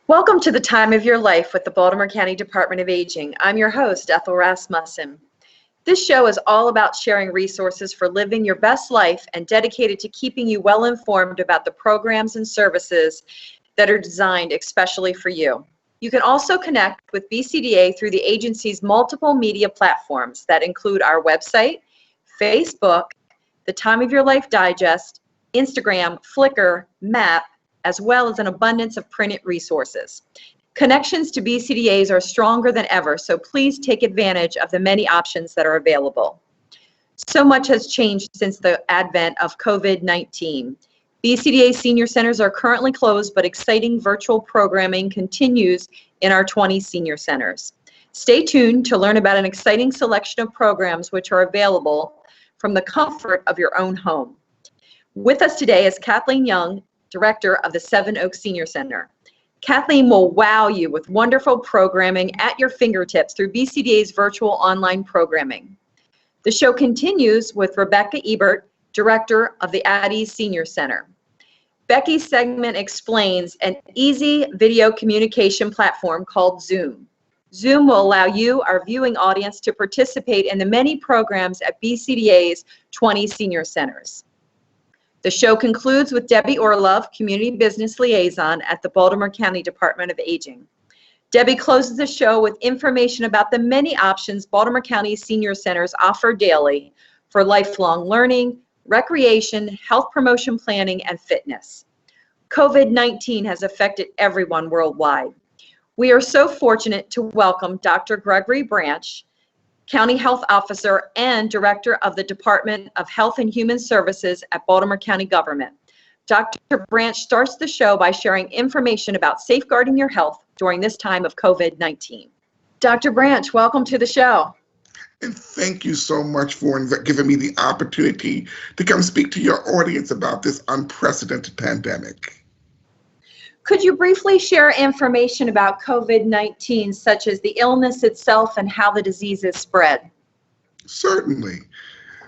Welcome to the Time of Your Life with the Baltimore County Department of Aging. I'm your host, Ethel Rasmussen. This show is all about sharing resources for living your best life and dedicated to keeping you well informed about the programs and services that are designed especially for you. You can also connect with BCDA through the agency's multiple media platforms that include our website, Facebook, the Time of Your Life Digest, Instagram, Flickr, Map, as well as an abundance of printed resources. Connections to BCDAs are stronger than ever, so please take advantage of the many options that are available. So much has changed since the advent of COVID-19. BCDA senior centers are currently closed, but exciting virtual programming continues in our 20 senior centers. Stay tuned to learn about an exciting selection of programs which are available from the comfort of your own home. With us today is Kathleen Young, Director of the Seven Oaks Senior Center. Kathleen will wow you with wonderful programming at your fingertips through BCDA's virtual online programming. The show continues with Rebecca Ebert, Director of the Addy Senior Center. Becky's segment explains an easy video communication platform called Zoom. Zoom will allow you, our viewing audience, to participate in the many programs at BCDA's 20 senior centers. The show concludes with Debbie Orlove, Community Business Liaison at the Baltimore County Department of Aging. Debbie closes the show with information about the many options Baltimore County Senior Centers offer daily for lifelong learning, recreation, health promotion planning, and fitness. COVID-19 has affected everyone worldwide. We are so fortunate to welcome Dr. Gregory Branch, County Health Officer and Director of the Department of Health and Human Services at Baltimore County Government. Dr. Branch starts the show by sharing information about safeguarding your health during this time of COVID-19. Dr. Branch, welcome to the show. And thank you so much for giving me the opportunity to come speak to your audience about this unprecedented pandemic. Could you briefly share information about COVID-19, such as the illness itself and how the disease is spread? Certainly.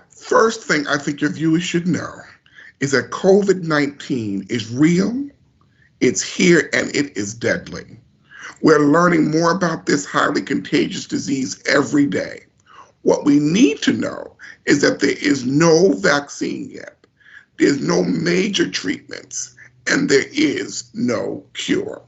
First thing I think your viewers should know is that COVID-19 is real, it's here, and it is deadly. We're learning more about this highly contagious disease every day. What we need to know is that there is no vaccine yet. There's no major treatments, and there is no cure.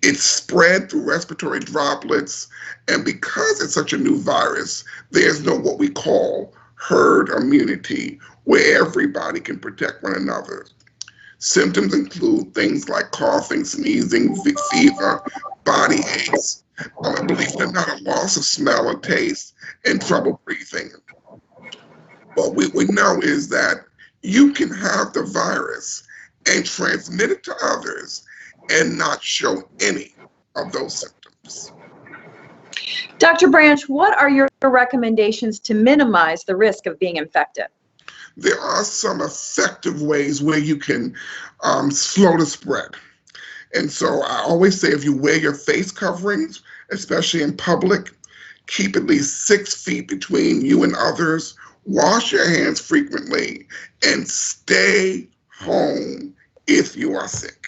It's spread through respiratory droplets, and because it's such a new virus, there's no what we call herd immunity, where everybody can protect one another. Symptoms include things like coughing, sneezing, fever, body aches, believe it or not, a loss of smell or taste, and trouble breathing. What we know is that you can have the virus and transmit it to others and not show any of those symptoms. Dr. Branch, what are your recommendations to minimize the risk of being infected? There are some effective ways where you can slow the spread. And so I always say if you wear your face coverings, especially in public, keep at least 6 feet between you and others, wash your hands frequently, and stay home if you are sick.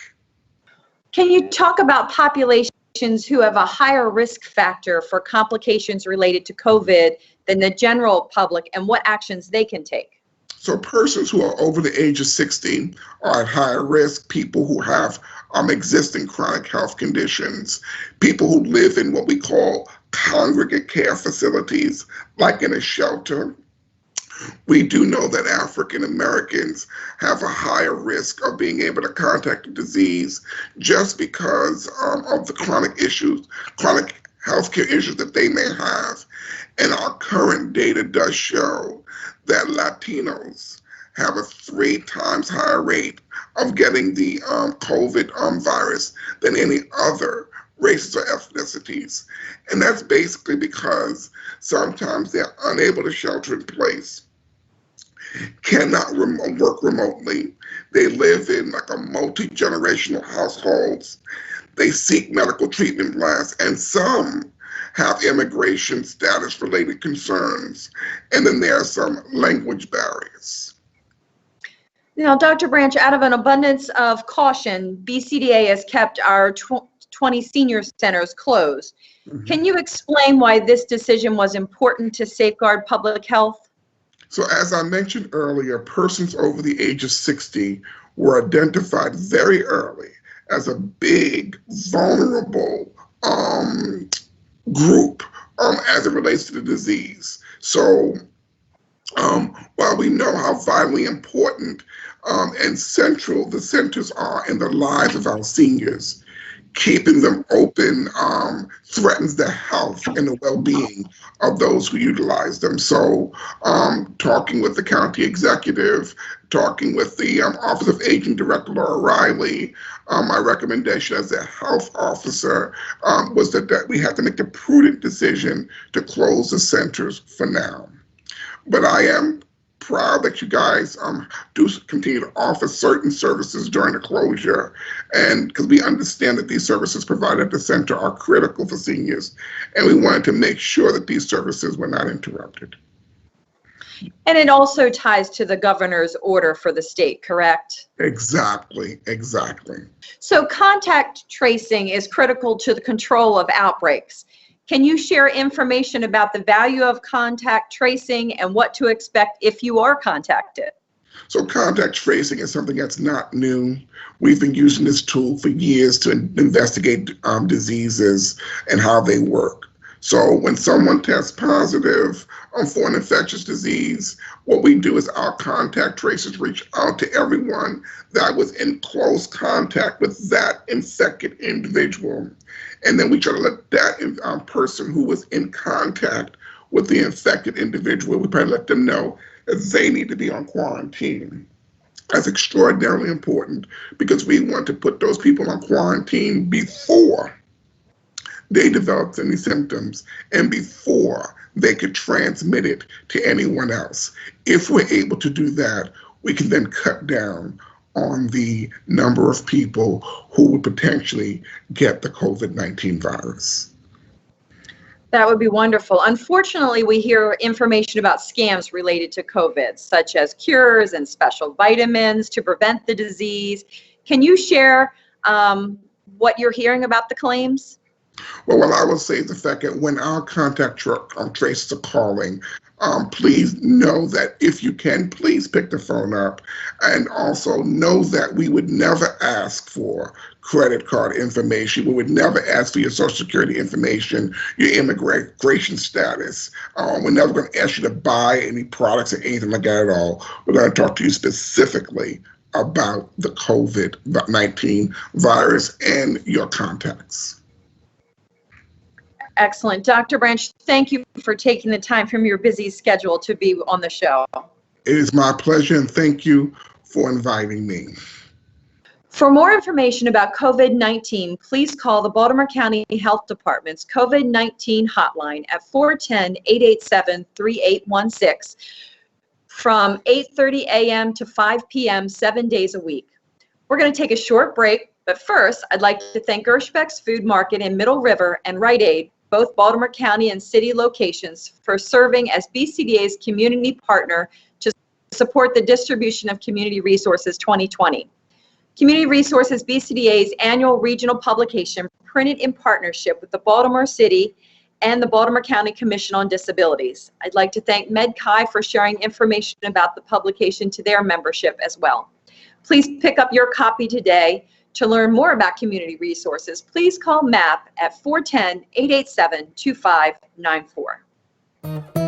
Can you talk about populations who have a higher risk factor for complications related to COVID than the general public and what actions they can take? So persons who are over the age of 60 are at higher risk, people who have existing chronic health conditions, people who live in what we call congregate care facilities, like in a shelter. We do know that African Americans have a higher risk of being able to contract the disease just because of the chronic healthcare issues that they may have. And our current data does show that Latinos have a 3 times higher rate of getting the COVID virus than any other races or ethnicities. And that's basically because sometimes they're unable to shelter in place, cannot work remotely. They live in like a multi-generational households. They seek medical treatment plans, and some have immigration status related concerns. And then there are some language barriers. Now, Dr. Branch, out of an abundance of caution, BCDA has kept our 20 senior centers close. Mhm. Can you explain why this decision was important to safeguard public health? So as I mentioned earlier, persons over the age of 60 were identified very early as a big, vulnerable group as it relates to the disease. So while we know how vitally important and central the centers are in the lives of our seniors, keeping them open threatens the health and the well-being of those who utilize them. So talking with the county executive, talking with the Office of Aging Director Laura Riley, my recommendation as a health officer was that we had to make the prudent decision to close the centers for now. But I am proud that you guys do continue to offer certain services during the closure, and because we understand that these services provided at the center are critical for seniors, and we wanted to make sure that these services were not interrupted. And it also ties to the governor's order for the state, correct? Exactly, exactly. So contact tracing is critical to the control of outbreaks. Can you share information about the value of contact tracing and what to expect if you are contacted? So contact tracing is something that's not new. We've been using this tool for years to investigate diseases and how they work. So when someone tests positive for an infectious disease, what we do is our contact tracers reach out to everyone that was in close contact with that infected individual. And then we try to let that person who was in contact with the infected individual, we probably let them know that they need to be on quarantine. That's extraordinarily important because we want to put those people on quarantine before they developed any symptoms and before they could transmit it to anyone else. If we're able to do that, we can then cut down on the number of people who would potentially get the COVID-19 virus. That would be wonderful. Unfortunately, we hear information about scams related to COVID, such as cures and special vitamins to prevent the disease. Can you share what you're hearing about the claims? Well, what I will say is the fact that when our contact tracers are calling, please know that if you can, please pick the phone up, and also know that we would never ask for credit card information. We would never ask for your Social Security information, your immigration status. We're never going to ask you to buy any products or anything like that at all. We're going to talk to you specifically about the COVID-19 virus and your contacts. Excellent. Dr. Branch, thank you for taking the time from your busy schedule to be on the show. It is my pleasure, and thank you for inviting me. For more information about COVID-19, please call the Baltimore County Health Department's COVID-19 hotline at 410-887-3816 from 8:30 a.m. to 5 p.m. 7 days a week. We're going to take a short break, but first, I'd like to thank Gershbeck's Food Market in Middle River and Rite Aid, both Baltimore County and city locations, for serving as BCDA's community partner to support the distribution of Community Resources 2020. Community Resources BCDA's annual regional publication, printed in partnership with the Baltimore City and the Baltimore County Commission on Disabilities. I'd like to thank MedChi for sharing information about the publication to their membership as well. Please pick up your copy today. To learn more about Community Resources, please call MAP at 410-887-2594.